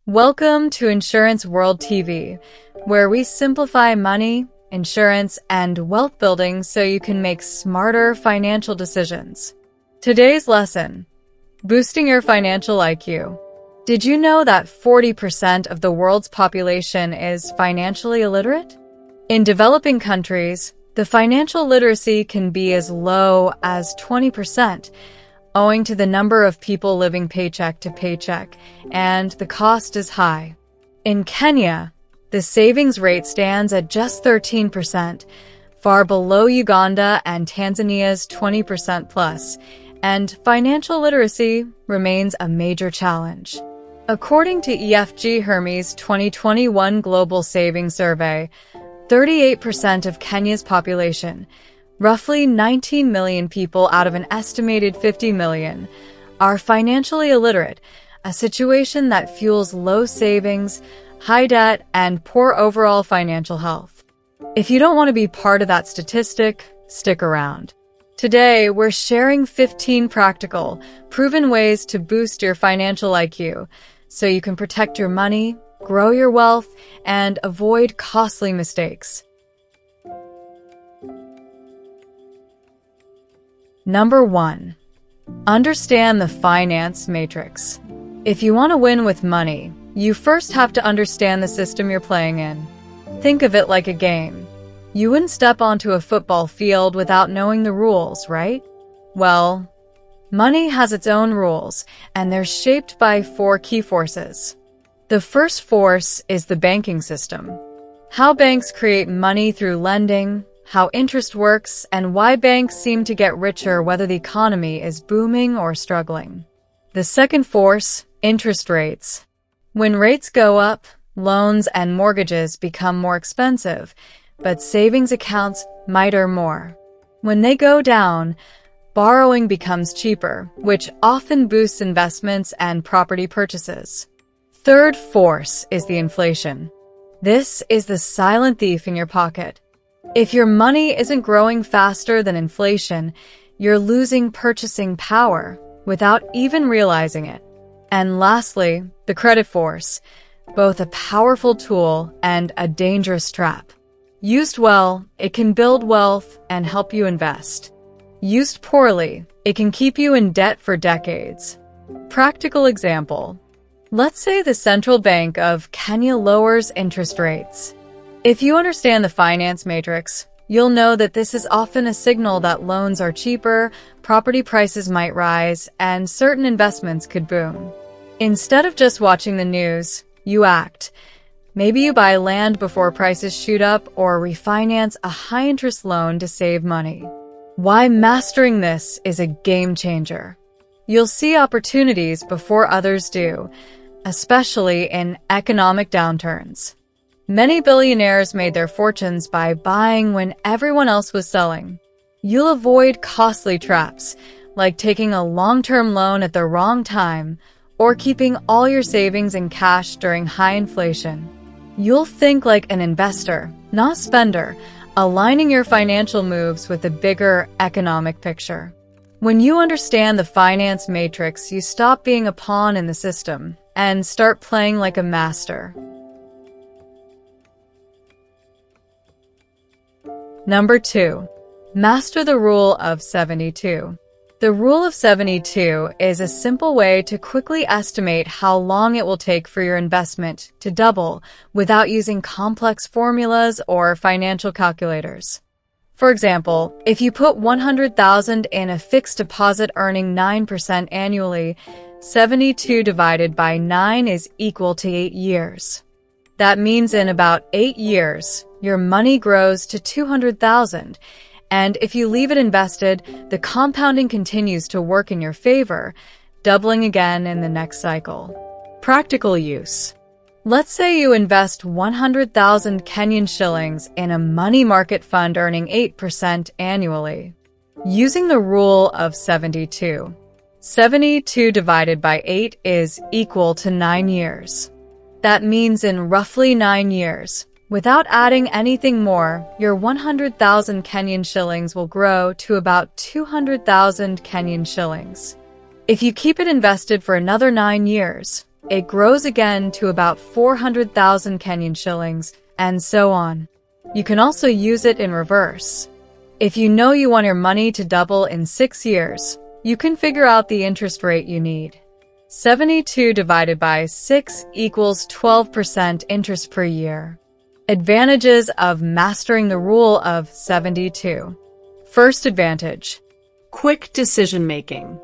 Welcome to Insurance World TV, where we simplify money, insurance, and wealth building so you can make smarter financial decisions. Today's lesson: boosting your financial IQ. Did you know that 40% of the world's population is financially illiterate? In developing countries, the financial literacy can be as low as 20%, owing to the number of people living paycheck to paycheck, and the cost is high. In Kenya, the savings rate stands at just 13%, far below Uganda and Tanzania's 20% plus, and financial literacy remains a major challenge. According to EFG Hermes' 2021 Global Savings Survey, 38% of Kenya's population, roughly 19 million people out of an estimated 50 million, are financially illiterate, a situation that fuels low savings, high debt, and poor overall financial health. If you don't want to be part of that statistic, stick around. Today, we're sharing 15 practical, proven ways to boost your financial IQ so you can protect your money, grow your wealth, and avoid costly mistakes. Number 1. Understand the finance matrix. If you want to win with money, you first have to understand the system you're playing in. Think of it like a game. You wouldn't step onto a football field without knowing the rules, right? Well, money has its own rules, and they're shaped by 4 key forces. The first force is the banking system. How banks create money through lending, how interest works, and why banks seem to get richer whether the economy is booming or struggling. The second force, interest rates. When rates go up, loans and mortgages become more expensive, but savings accounts might earn more. When they go down, borrowing becomes cheaper, which often boosts investments and property purchases. Third force is the inflation. This is the silent thief in your pocket. If your money isn't growing faster than inflation, you're losing purchasing power without even realizing it. And lastly, the credit force, both a powerful tool and a dangerous trap. Used well, it can build wealth and help you invest. Used poorly, it can keep you in debt for decades. Practical example. Let's say the Central Bank of Kenya lowers interest rates. If you understand the finance matrix, you'll know that this is often a signal that loans are cheaper, property prices might rise, and certain investments could boom. Instead of just watching the news, you act. Maybe you buy land before prices shoot up or refinance a high-interest loan to save money. Why mastering this is a game changer. You'll see opportunities before others do, especially in economic downturns. Many billionaires made their fortunes by buying when everyone else was selling. You'll avoid costly traps, like taking a long-term loan at the wrong time or keeping all your savings in cash during high inflation. You'll think like an investor, not a spender, aligning your financial moves with the bigger economic picture. When you understand the finance matrix, you stop being a pawn in the system and start playing like a master. Number 2. Master the Rule of 72. The Rule of 72 is a simple way to quickly estimate how long it will take for your investment to double without using complex formulas or financial calculators. For example, if you put $100,000 in a fixed deposit earning 9% annually, 72 divided by 9 is equal to 8 years. That means in about 8 years, your money grows to $200,000, and if you leave it invested, the compounding continues to work in your favor, doubling again in the next cycle. Practical use. Let's say you invest 100,000 Kenyan shillings in a money market fund earning 8% annually. Using the rule of 72, 72 divided by 8 is equal to 9 years. That means in roughly 9 years, without adding anything more, your 100,000 Kenyan shillings will grow to about 200,000 Kenyan shillings. If you keep it invested for another 9 years, it grows again to about 400,000 Kenyan shillings, and so on. You can also use it in reverse. If you know you want your money to double in 6 years, you can figure out the interest rate you need. 72 divided by 6 equals 12% interest per year. Advantages of mastering the rule of 72. First advantage: quick decision-making.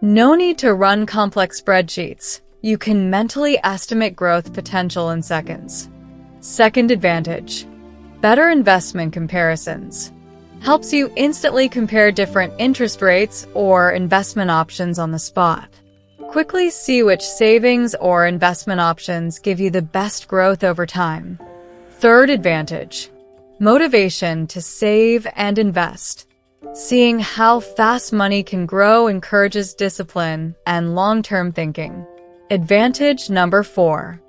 No need to run complex spreadsheets. You can mentally estimate growth potential in seconds. Second advantage: better investment comparisons. Helps you instantly compare different interest rates or investment options on the spot. Quickly see which savings or investment options give you the best growth over time. Third advantage: motivation to save and invest. Seeing how fast money can grow encourages discipline and long-term thinking. Advantage number 4: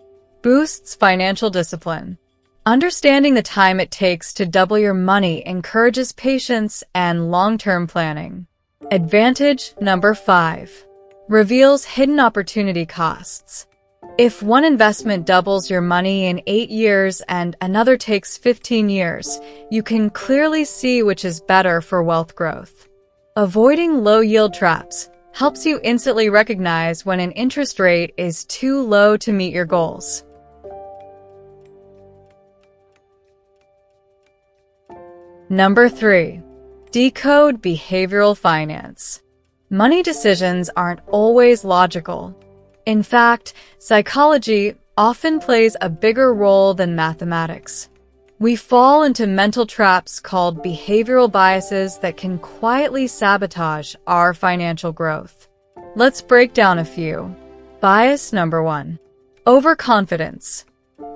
boosts financial discipline. Understanding the time it takes to double your money encourages patience and long-term planning. Advantage number 5: reveals hidden opportunity costs. If one investment doubles your money in 8 years and another takes 15 years, you can clearly see which is better for wealth growth. Avoiding low-yield traps helps you instantly recognize when an interest rate is too low to meet your goals. Number 3. Decode behavioral finance. Money decisions aren't always logical. In fact, psychology often plays a bigger role than mathematics. We fall into mental traps called behavioral biases that can quietly sabotage our financial growth. Let's break down a few. Bias number 1. Overconfidence.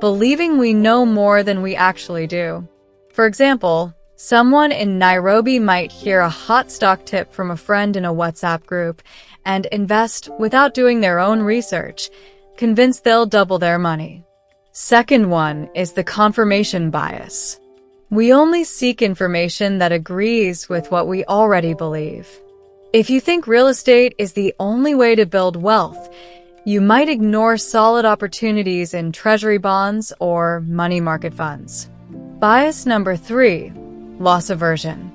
Believing we know more than we actually do. For example, someone in Nairobi might hear a hot stock tip from a friend in a WhatsApp group and invest without doing their own research, convinced they'll double their money. Second one is the confirmation bias. We only seek information that agrees with what we already believe. If you think real estate is the only way to build wealth, you might ignore solid opportunities in treasury bonds or money market funds. Bias number 3. Loss aversion.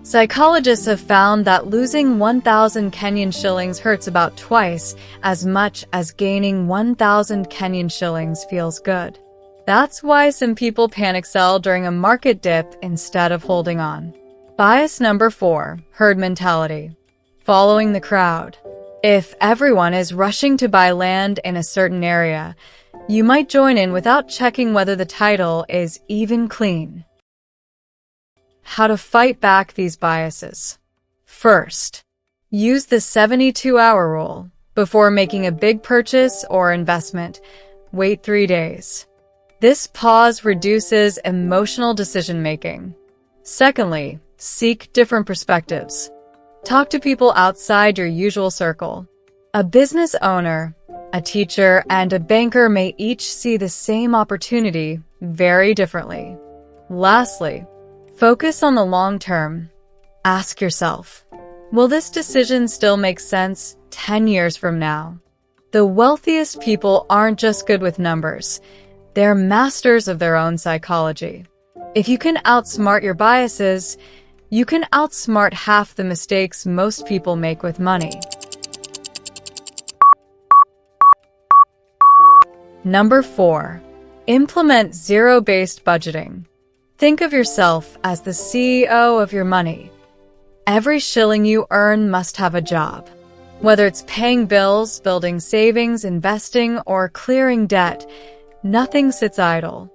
Psychologists have found that losing 1,000 Kenyan shillings hurts about twice as much as gaining 1,000 Kenyan shillings feels good. That's why some people panic sell during a market dip instead of holding on. Bias number 4. Herd mentality. Following the crowd. If everyone is rushing to buy land in a certain area, you might join in without checking whether the title is even clean. How to fight back these biases. First, use the 72-hour rule. Before making a big purchase or investment, wait 3 days. This pause reduces emotional decision-making. Secondly, seek different perspectives. Talk to people outside your usual circle. A business owner, a teacher, and a banker may each see the same opportunity very differently. Lastly, focus on the long term. Ask yourself, will this decision still make sense 10 years from now? The wealthiest people aren't just good with numbers. They're masters of their own psychology. If you can outsmart your biases, you can outsmart half the mistakes most people make with money. Number 4. Implement zero-based budgeting. Think of yourself as the CEO of your money. Every shilling you earn must have a job. Whether it's paying bills, building savings, investing, or clearing debt, nothing sits idle.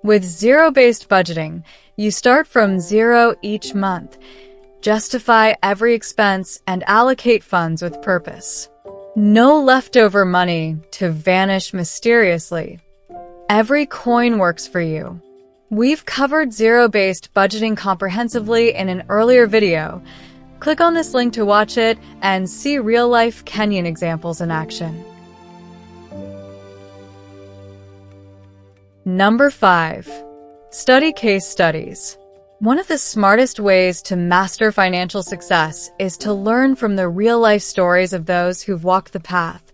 With zero-based budgeting, you start from zero each month. Justify every expense and allocate funds with purpose. No leftover money to vanish mysteriously. Every coin works for you. We've covered zero-based budgeting comprehensively in an earlier video. Click on this link to watch it and see real-life Kenyan examples in action. Number 5. Study case studies. One of the smartest ways to master financial success is to learn from the real-life stories of those who've walked the path.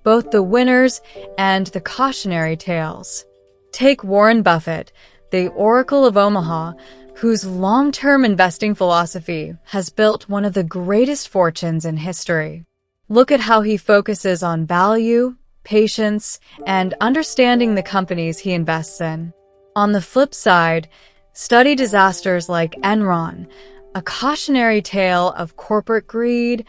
both the winners and the cautionary tales. Take Warren Buffett, the Oracle of Omaha, whose long-term investing philosophy has built one of the greatest fortunes in history. Look at how he focuses on value, patience, and understanding the companies he invests in. On the flip side, study disasters like Enron, a cautionary tale of corporate greed,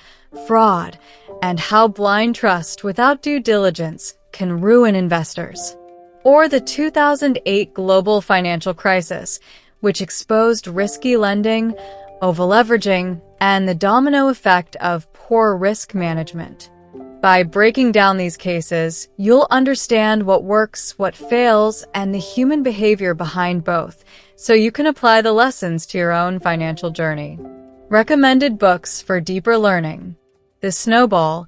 fraud, and how blind trust without due diligence can ruin investors. Or the 2008 global financial crisis, which exposed risky lending, over-leveraging, and the domino effect of poor risk management. By breaking down these cases, you'll understand what works, what fails, and the human behavior behind both, so you can apply the lessons to your own financial journey. Recommended books for deeper learning: The Snowball,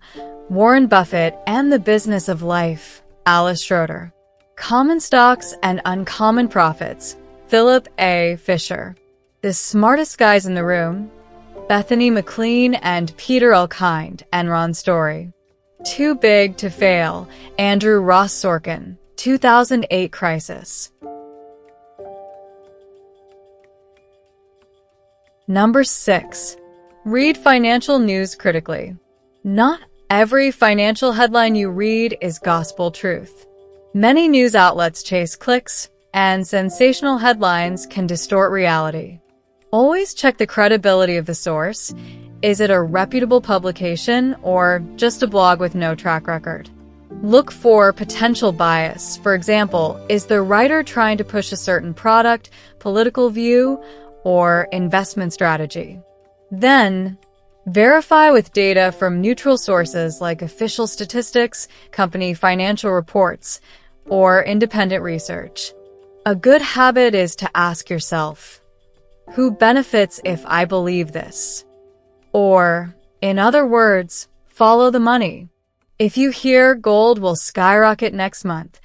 Warren Buffett and the Business of Life, Alice Schroeder. Common Stocks and Uncommon Profits, Philip A. Fisher. The Smartest Guys in the Room, Bethany McLean and Peter Elkind, Enron Story. Too Big to Fail, Andrew Ross Sorkin, 2008 Crisis. Number 6. Read financial news critically. Not every financial headline you read is gospel truth. Many news outlets chase clicks, and sensational headlines can distort reality. Always check the credibility of the source. Is it a reputable publication or just a blog with no track record? Look for potential bias. For example, is the writer trying to push a certain product, political view, or investment strategy? Then, verify with data from neutral sources like official statistics, company financial reports, or independent research. A good habit is to ask yourself, who benefits if I believe this? Or, in other words, follow the money. If you hear gold will skyrocket next month,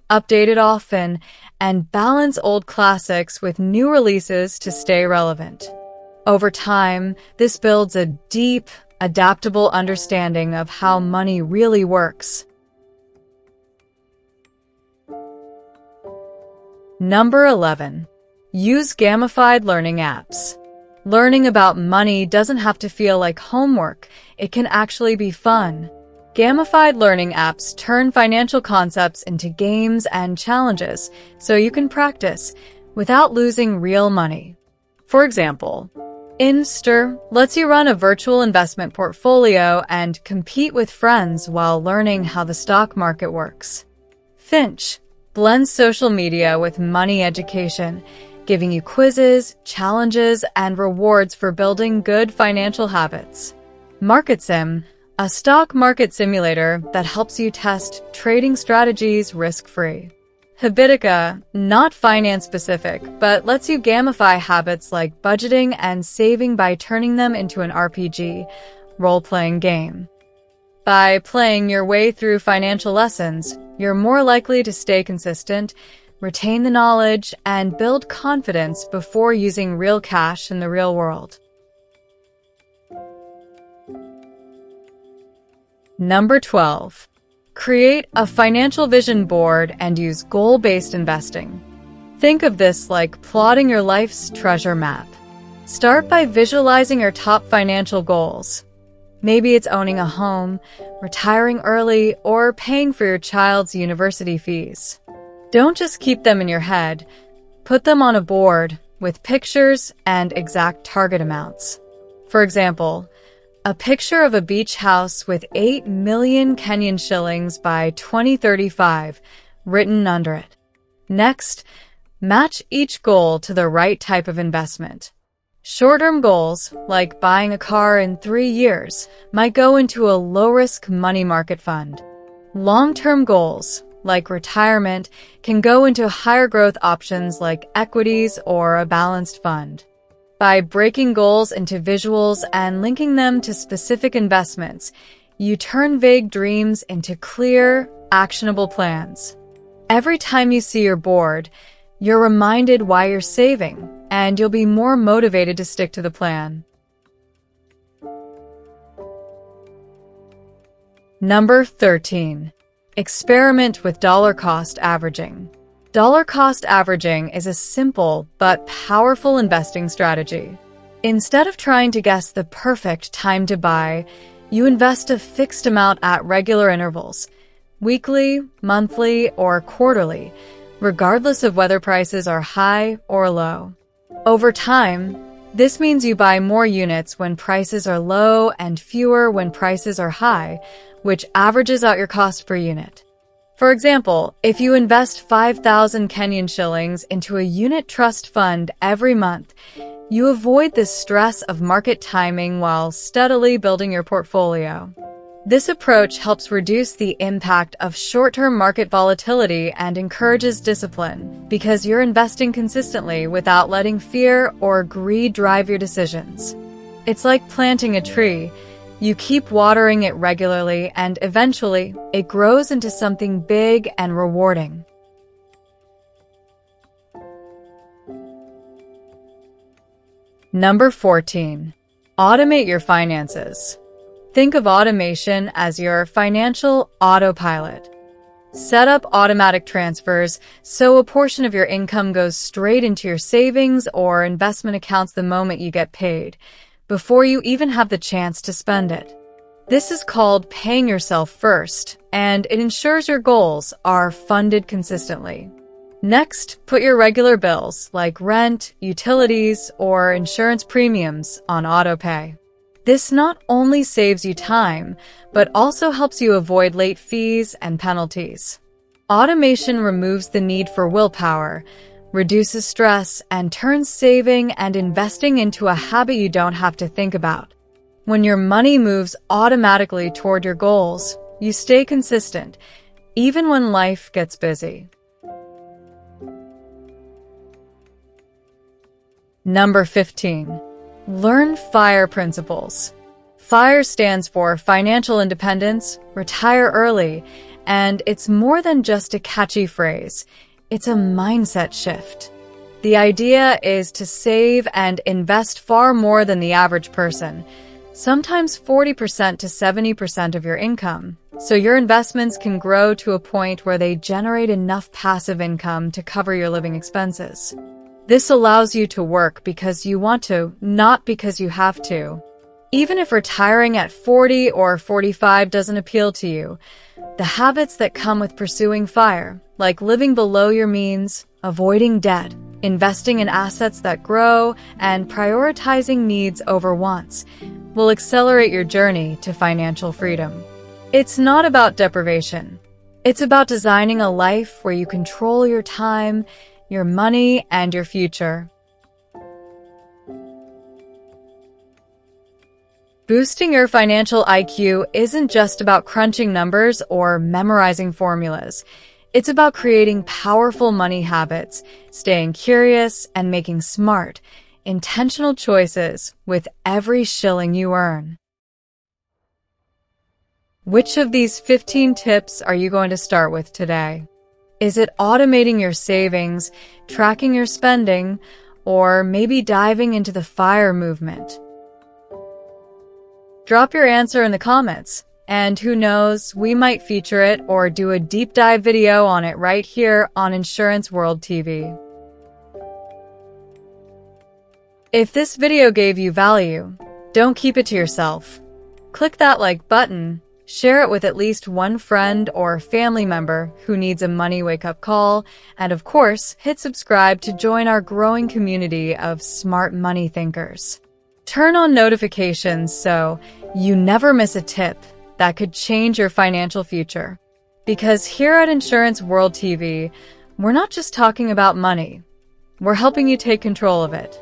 Update it often, and balance old classics with new releases to stay relevant. Over time, this builds a deep, adaptable understanding of how money really works. Number 11. Use gamified learning apps. Learning about money doesn't have to feel like homework. It can actually be fun. Gamified learning apps turn financial concepts into games and challenges so you can practice without losing real money. For example, Inster lets you run a virtual investment portfolio and compete with friends while learning how the stock market works. Finch blends social media with money education, giving you quizzes, challenges, and rewards for building good financial habits. MarketSim, a stock market simulator that helps you test trading strategies risk-free. Habitica, not finance-specific, but lets you gamify habits like budgeting and saving by turning them into an RPG, role-playing game. By playing your way through financial lessons, you're more likely to stay consistent, retain the knowledge, and build confidence before using real cash in the real world. Number 12. Create a financial vision board and use goal-based investing. Think of this like plotting your life's treasure map. Start by visualizing your top financial goals. Maybe it's owning a home, retiring early, or paying for your child's university fees. Don't just keep them in your head. Put them on a board with pictures and exact target amounts. For example, a picture of a beach house with 8 million Kenyan shillings by 2035 written under it. Next, match each goal to the right type of investment. Short-term goals, like buying a car in 3 years, might go into a low-risk money market fund. Long-term goals, like retirement, can go into higher growth options like equities or a balanced fund. By breaking goals into visuals and linking them to specific investments, you turn vague dreams into clear, actionable plans. Every time you see your board, you're reminded why you're saving, and you'll be more motivated to stick to the plan. Number 13. Experiment with dollar cost averaging. Dollar cost averaging is a simple but powerful investing strategy. Instead of trying to guess the perfect time to buy, you invest a fixed amount at regular intervals, weekly, monthly, or quarterly, regardless of whether prices are high or low. Over time, this means you buy more units when prices are low and fewer when prices are high, which averages out your cost per unit. For example, if you invest 5,000 Kenyan shillings into a unit trust fund every month, you avoid the stress of market timing while steadily building your portfolio. This approach helps reduce the impact of short-term market volatility and encourages discipline because you're investing consistently without letting fear or greed drive your decisions. It's like planting a tree. You keep watering it regularly, and eventually, it grows into something big and rewarding. Number 14. Automate your finances. Think of automation as your financial autopilot. Set up automatic transfers so a portion of your income goes straight into your savings or investment accounts the moment you get paid, before you even have the chance to spend it. This is called paying yourself first, and it ensures your goals are funded consistently. Next, put your regular bills like rent, utilities, or insurance premiums on autopay. This not only saves you time, but also helps you avoid late fees and penalties. Automation removes the need for willpower, reduces stress, and turns saving and investing into a habit you don't have to think about. When your money moves automatically toward your goals, you stay consistent, even when life gets busy. Number 15. Learn FIRE principles. FIRE stands for financial independence, retire early, And it's more than just a catchy phrase. It's a mindset shift. The idea is to save and invest far more than the average person, sometimes 40% to 70% of your income, so your investments can grow to a point where they generate enough passive income to cover your living expenses. This allows you to work because you want to, not because you have to. Even if retiring at 40 or 45 doesn't appeal to you, the habits that come with pursuing FIRE, like living below your means, avoiding debt, investing in assets that grow, and prioritizing needs over wants, will accelerate your journey to financial freedom. It's not about deprivation. It's about designing a life where you control your time, your money, and your future. Boosting your financial IQ isn't just about crunching numbers or memorizing formulas. It's about creating powerful money habits, staying curious, and making smart, intentional choices with every shilling you earn. Which of these 15 tips are you going to start with today? Is it automating your savings, tracking your spending, or maybe diving into the FIRE movement? Drop your answer in the comments, and who knows, we might feature it or do a deep dive video on it right here on Insurance World TV. If this video gave you value, don't keep it to yourself. Click that like button, share it with at least one friend or family member who needs a money wake-up call, and of course, hit subscribe to join our growing community of smart money thinkers. Turn on notifications so you never miss a tip that could change your financial future. Because here at Insurance World TV, we're not just talking about money. We're helping you take control of it.